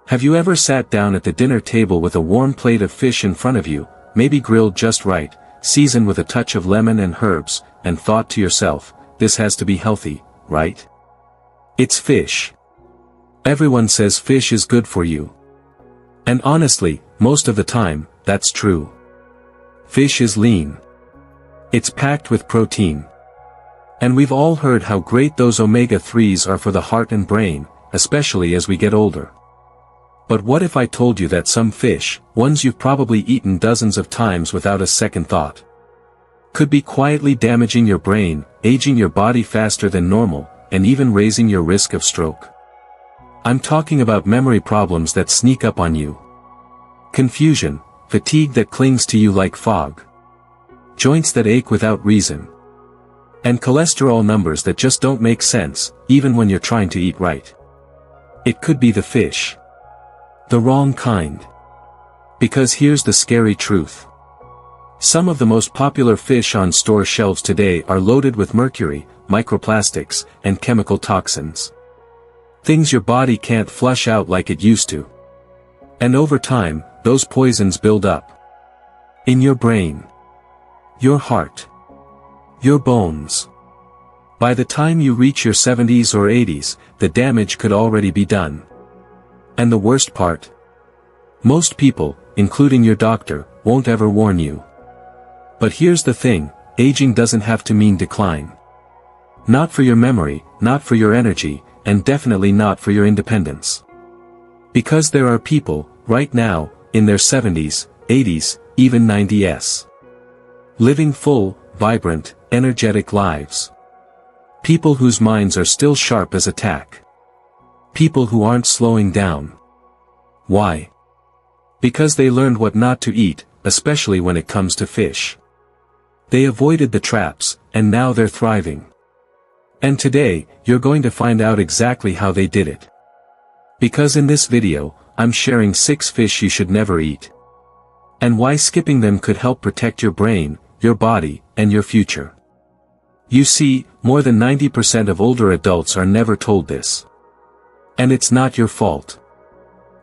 Have you ever sat down at the dinner table with a warm plate of fish in front of you, maybe grilled just right, seasoned with a touch of lemon and herbs, and thought to yourself, this has to be healthy, right? It's fish. Everyone says fish is good for you. And honestly, most of the time, that's true. Fish is lean. It's packed with protein. And we've all heard how great those omega-3s are for the heart and brain, especially as we get older. But what if I told you that some fish, ones you've probably eaten dozens of times without a second thought, could be quietly damaging your brain, aging your body faster than normal, and even raising your risk of stroke? I'm talking about memory problems that sneak up on you. Confusion, fatigue that clings to you like fog. Joints that ache without reason. And cholesterol numbers that just don't make sense, even when you're trying to eat right. It could be the fish. The wrong kind. Because here's the scary truth. Some of the most popular fish on store shelves today are loaded with mercury, microplastics, and chemical toxins. Things your body can't flush out like it used to. And over time, those poisons build up. In your brain. Your heart. Your bones. By the time you reach your 70s or 80s, the damage could already be done. And the worst part? Most people, including your doctor, won't ever warn you. But here's the thing, aging doesn't have to mean decline. Not for your memory, not for your energy, and definitely not for your independence. Because there are people, right now, in their 70s, 80s, even 90s. Living full, vibrant, energetic lives. People whose minds are still sharp as a tack. People who aren't slowing down. Why? Because they learned what not to eat, especially when it comes to fish. They avoided the traps, and now they're thriving. And today, you're going to find out exactly how they did it. Because in this video, I'm sharing 6 fish you should never eat. And why skipping them could help protect your brain, your body, and your future. You see, more than 90% of older adults are never told this. And it's not your fault.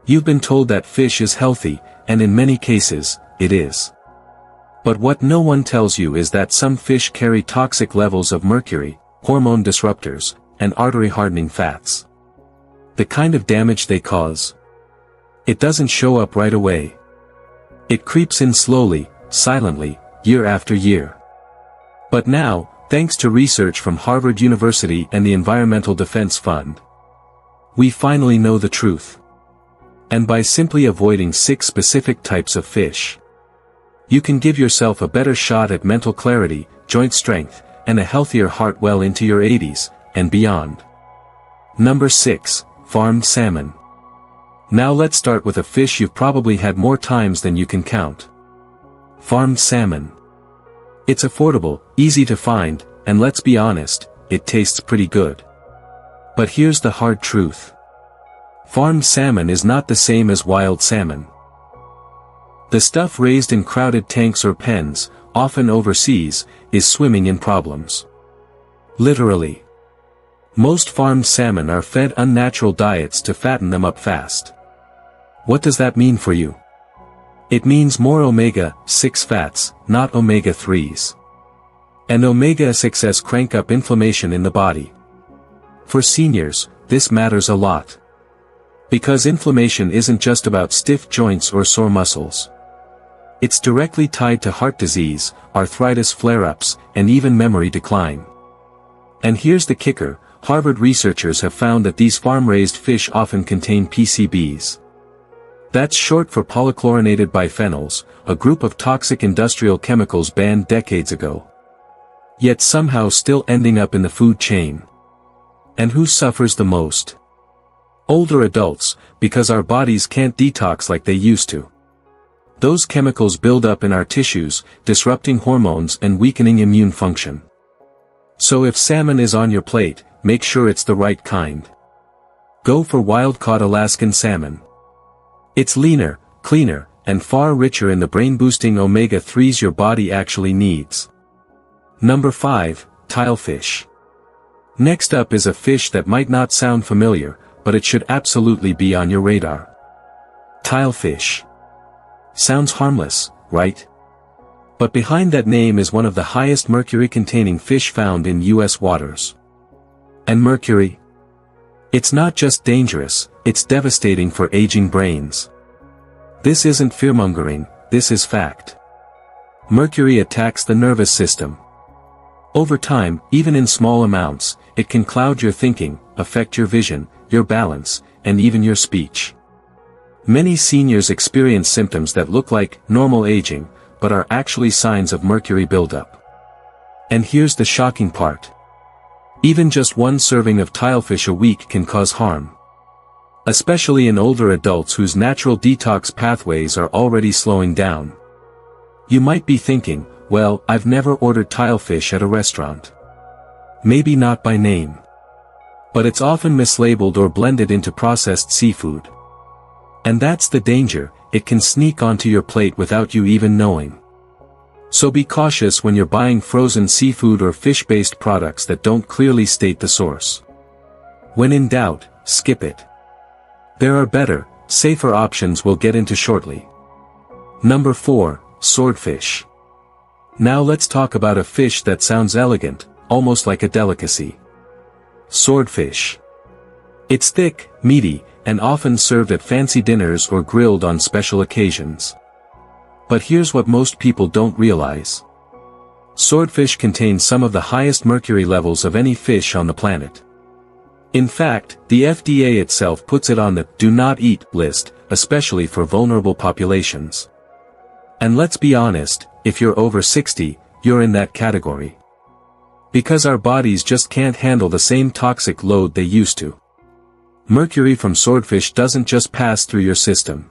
You've been told that fish is healthy, and in many cases, it is. But what no one tells you is that some fish carry toxic levels of mercury, hormone disruptors, and artery-hardening fats. The kind of damage they cause. It doesn't show up right away. It creeps in slowly, silently, year after year. But now, thanks to research from Harvard University and the Environmental Defense Fund, we finally know the truth. And by simply avoiding 6 specific types of fish, you can give yourself a better shot at mental clarity, joint strength, and a healthier heart well into your 80s, and beyond. Number 6, farmed salmon. Now let's start with a fish you've probably had more times than you can count. Farmed salmon. It's affordable, easy to find, and let's be honest, it tastes pretty good. But here's the hard truth. Farmed salmon is not the same as wild salmon. The stuff raised in crowded tanks or pens, often overseas, is swimming in problems. Literally. Most farmed salmon are fed unnatural diets to fatten them up fast. What does that mean for you? It means more omega-6 fats, not omega-3s. And omega-6s crank up inflammation in the body. For seniors, this matters a lot. Because inflammation isn't just about stiff joints or sore muscles. It's directly tied to heart disease, arthritis flare-ups, and even memory decline. And here's the kicker, Harvard researchers have found that these farm-raised fish often contain PCBs. That's short for polychlorinated biphenyls, a group of toxic industrial chemicals banned decades ago. Yet somehow still ending up in the food chain. And who suffers the most? Older adults, because our bodies can't detox like they used to. Those chemicals build up in our tissues, disrupting hormones and weakening immune function. So if salmon is on your plate, make sure it's the right kind. Go for wild-caught Alaskan salmon. It's leaner, cleaner, and far richer in the brain-boosting omega-3s your body actually needs. Number 5, tilefish. Next up is a fish that might not sound familiar, but it should absolutely be on your radar. Tilefish. Sounds harmless, right? But behind that name is one of the highest mercury-containing fish found in U.S. waters. And mercury? It's not just dangerous, it's devastating for aging brains. This isn't fearmongering, this is fact. Mercury attacks the nervous system. Over time, even in small amounts, it can cloud your thinking, affect your vision, your balance, and even your speech. Many seniors experience symptoms that look like normal aging, but are actually signs of mercury buildup. And here's the shocking part. Even just one serving of tilefish a week can cause harm. Especially in older adults whose natural detox pathways are already slowing down. You might be thinking, well, I've never ordered tilefish at a restaurant. Maybe not by name. But it's often mislabeled or blended into processed seafood. And that's the danger, it can sneak onto your plate without you even knowing. So be cautious when you're buying frozen seafood or fish-based products that don't clearly state the source. When in doubt, skip it. There are better, safer options we'll get into shortly. Number 4, swordfish. Now let's talk about a fish that sounds elegant, almost like a delicacy. Swordfish. It's thick, meaty, and often served at fancy dinners or grilled on special occasions. But here's what most people don't realize. Swordfish contains some of the highest mercury levels of any fish on the planet. In fact, the FDA itself puts it on the "do not eat" list, especially for vulnerable populations. And let's be honest, if you're over 60, you're in that category. Because our bodies just can't handle the same toxic load they used to. Mercury from swordfish doesn't just pass through your system.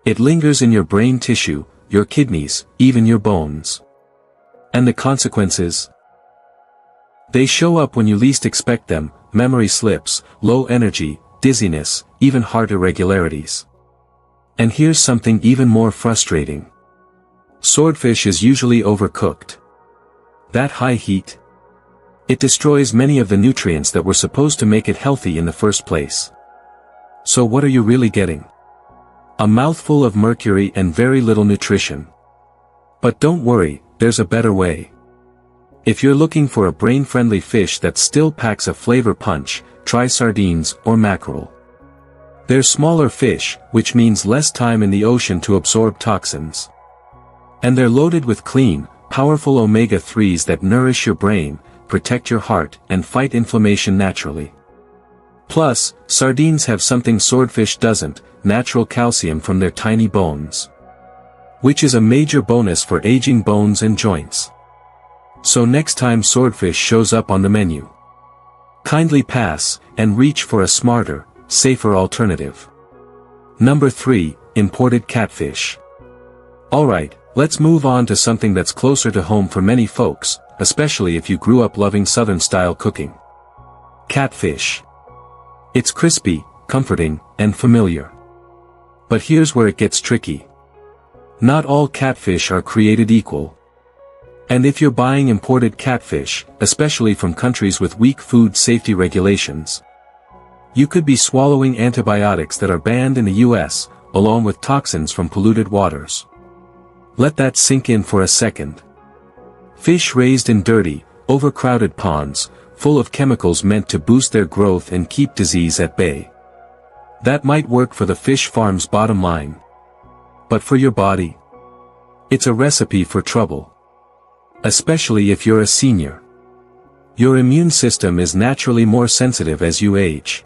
It lingers in your brain tissue, your kidneys, even your bones. And the consequences? They show up when you least expect them: memory slips, low energy, dizziness, even heart irregularities. And here's something even more frustrating. Swordfish is usually overcooked. That high heat? It destroys many of the nutrients that were supposed to make it healthy in the first place. So what are you really getting? A mouthful of mercury and very little nutrition. But don't worry, there's a better way. If you're looking for a brain-friendly fish that still packs a flavor punch, try sardines or mackerel. They're smaller fish, which means less time in the ocean to absorb toxins. And they're loaded with clean, powerful omega-3s that nourish your brain, protect your heart, and fight inflammation naturally. Plus, sardines have something swordfish doesn't: natural calcium from their tiny bones. Which is a major bonus for aging bones and joints. So next time swordfish shows up on the menu, kindly pass, and reach for a smarter, safer alternative. Number 3, imported catfish. Alright, let's move on to something that's closer to home for many folks, especially if you grew up loving Southern-style cooking. Catfish. It's crispy, comforting, and familiar. But here's where it gets tricky. Not all catfish are created equal. And if you're buying imported catfish, especially from countries with weak food safety regulations, you could be swallowing antibiotics that are banned in the US, along with toxins from polluted waters. Let that sink in for a second. Fish raised in dirty, overcrowded ponds, full of chemicals meant to boost their growth and keep disease at bay. That might work for the fish farm's bottom line. But for your body? It's a recipe for trouble. Especially if you're a senior. Your immune system is naturally more sensitive as you age.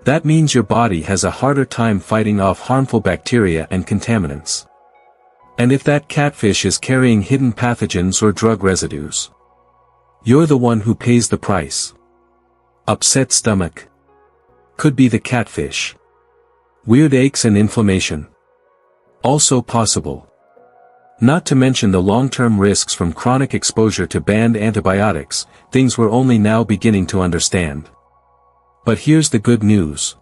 That means your body has a harder time fighting off harmful bacteria and contaminants. And if that catfish is carrying hidden pathogens or drug residues, you're the one who pays the price. Upset stomach. Could be the catfish. Weird aches and inflammation. Also possible. Not to mention the long-term risks from chronic exposure to banned antibiotics, things we're only now beginning to understand. But here's the good news.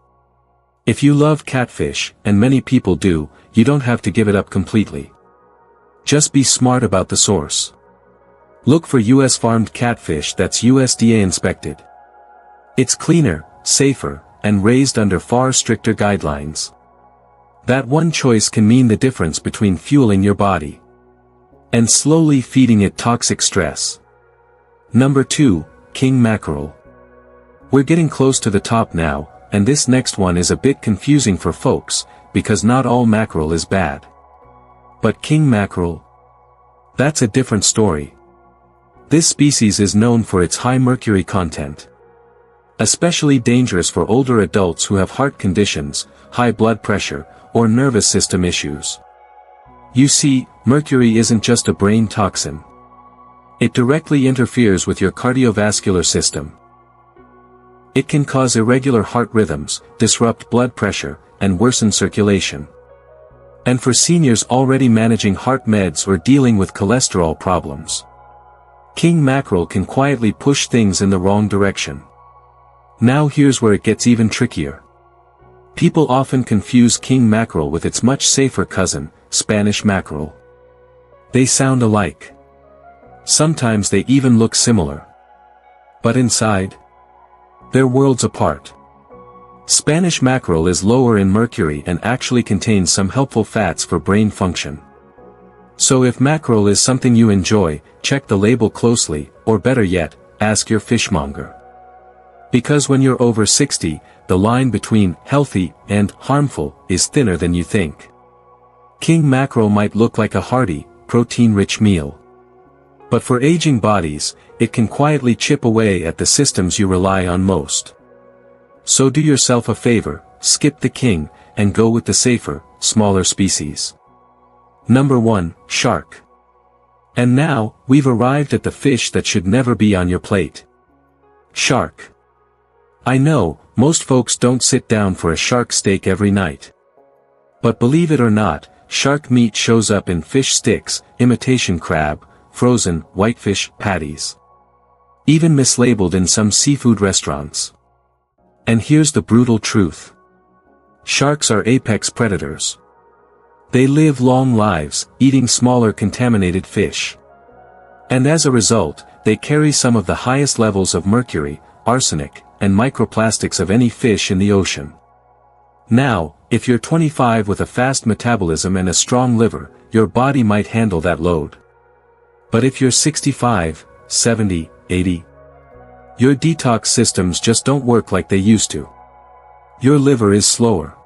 If you love catfish, and many people do, you don't have to give it up completely. Just be smart about the source. Look for US-farmed catfish that's USDA inspected. It's cleaner, safer, and raised under far stricter guidelines. That one choice can mean the difference between fueling your body and slowly feeding it toxic stress. Number 2, king mackerel. We're getting close to the top now, and this next one is a bit confusing for folks, because not all mackerel is bad. But king mackerel? That's a different story. This species is known for its high mercury content. Especially dangerous for older adults who have heart conditions, high blood pressure, or nervous system issues. You see, mercury isn't just a brain toxin. It directly interferes with your cardiovascular system. It can cause irregular heart rhythms, disrupt blood pressure, and worsen circulation. And for seniors already managing heart meds or dealing with cholesterol problems, king mackerel can quietly push things in the wrong direction. Now here's where it gets even trickier. People often confuse king mackerel with its much safer cousin, Spanish mackerel. They sound alike. Sometimes they even look similar. But inside, they're worlds apart. Spanish mackerel is lower in mercury and actually contains some helpful fats for brain function. So if mackerel is something you enjoy, check the label closely, or better yet, ask your fishmonger. Because when you're over 60, the line between healthy and harmful is thinner than you think. King mackerel might look like a hearty, protein-rich meal. But for aging bodies, it can quietly chip away at the systems you rely on most. So do yourself a favor, skip the king, and go with the safer, smaller species. Number 1, shark. And now, we've arrived at the fish that should never be on your plate. Shark. I know, most folks don't sit down for a shark steak every night. But believe it or not, shark meat shows up in fish sticks, imitation crab, frozen, whitefish, patties. Even mislabeled in some seafood restaurants. And here's the brutal truth. Sharks are apex predators. They live long lives, eating smaller contaminated fish. And as a result, they carry some of the highest levels of mercury, arsenic, and microplastics of any fish in the ocean. Now, if you're 25 with a fast metabolism and a strong liver, your body might handle that load. But if you're 65, 70, 80, your detox systems just don't work like they used to. Your liver is slower.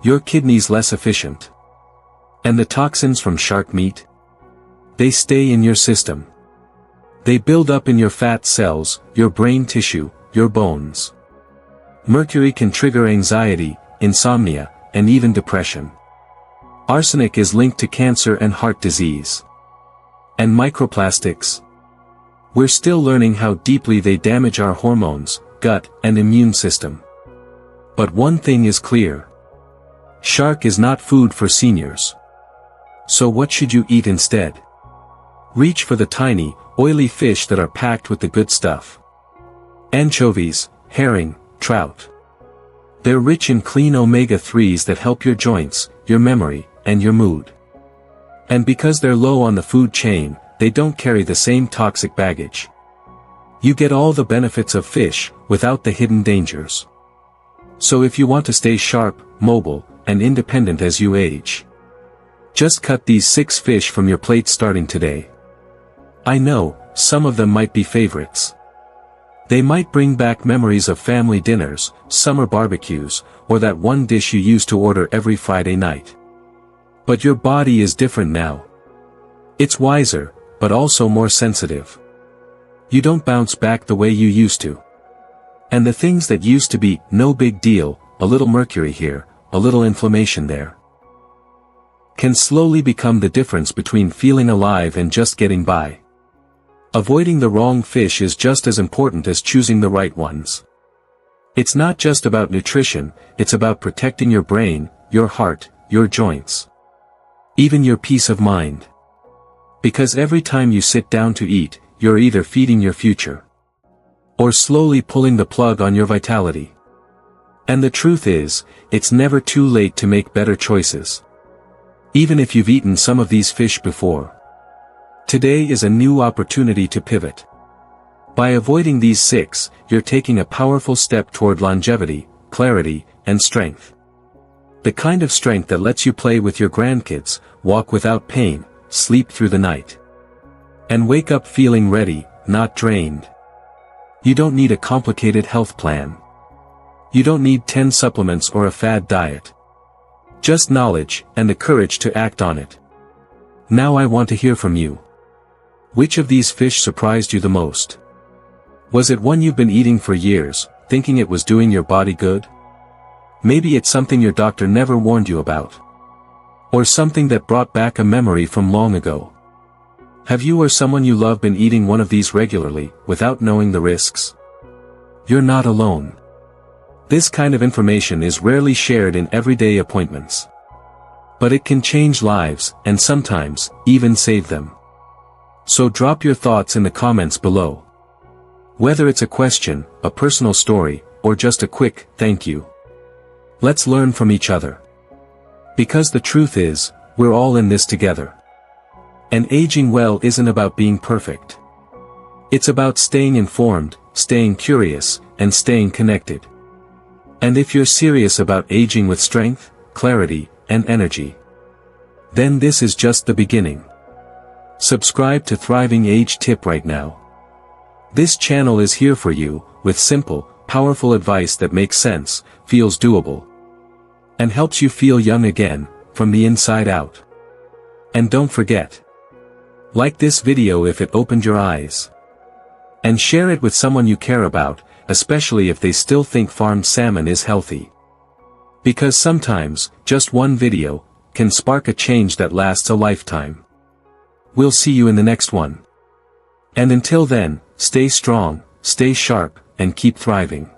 Your kidneys less efficient. And the toxins from shark meat? They stay in your system. They build up in your fat cells, your brain tissue, your bones. Mercury can trigger anxiety, insomnia, and even depression. Arsenic is linked to cancer and heart disease. And microplastics? We're still learning how deeply they damage our hormones, gut, and immune system. But one thing is clear. Shark is not food for seniors. So what should you eat instead? Reach for the tiny, oily fish that are packed with the good stuff. Anchovies, herring, trout. They're rich in clean omega-3s that help your joints, your memory, and your mood. And because they're low on the food chain, they don't carry the same toxic baggage. You get all the benefits of fish, without the hidden dangers. So if you want to stay sharp, mobile, and independent as you age, just cut these 6 fish from your plate starting today. I know, some of them might be favorites. They might bring back memories of family dinners, summer barbecues, or that one dish you used to order every Friday night. But your body is different now. It's wiser, but also more sensitive. You don't bounce back the way you used to. And the things that used to be no big deal, a little mercury here, a little inflammation there, can slowly become the difference between feeling alive and just getting by. Avoiding the wrong fish is just as important as choosing the right ones. It's not just about nutrition, it's about protecting your brain, your heart, your joints. Even your peace of mind. Because every time you sit down to eat, you're either feeding your future, or slowly pulling the plug on your vitality. And the truth is, it's never too late to make better choices. Even if you've eaten some of these fish before. Today is a new opportunity to pivot. By avoiding these 6, you're taking a powerful step toward longevity, clarity, and strength. The kind of strength that lets you play with your grandkids, walk without pain, sleep through the night. And wake up feeling ready, not drained. You don't need a complicated health plan. You don't need 10 supplements or a fad diet. Just knowledge, and the courage to act on it. Now I want to hear from you. Which of these fish surprised you the most? Was it one you've been eating for years, thinking it was doing your body good? Maybe it's something your doctor never warned you about. Or something that brought back a memory from long ago. Have you or someone you love been eating one of these regularly, without knowing the risks? You're not alone. This kind of information is rarely shared in everyday appointments. But it can change lives, and sometimes, even save them. So drop your thoughts in the comments below. Whether it's a question, a personal story, or just a quick, thank you. Let's learn from each other. Because the truth is, we're all in this together. And aging well isn't about being perfect. It's about staying informed, staying curious, and staying connected. And if you're serious about aging with strength, clarity, and energy, then this is just the beginning. Subscribe to Thriving Age Tip right now. This channel is here for you, with simple, powerful advice that makes sense, feels doable, and helps you feel young again, from the inside out. And don't forget, like this video if it opened your eyes. And share it with someone you care about, especially if they still think farmed salmon is healthy. Because sometimes, just one video, can spark a change that lasts a lifetime. We'll see you in the next one. And until then, stay strong, stay sharp, and keep thriving.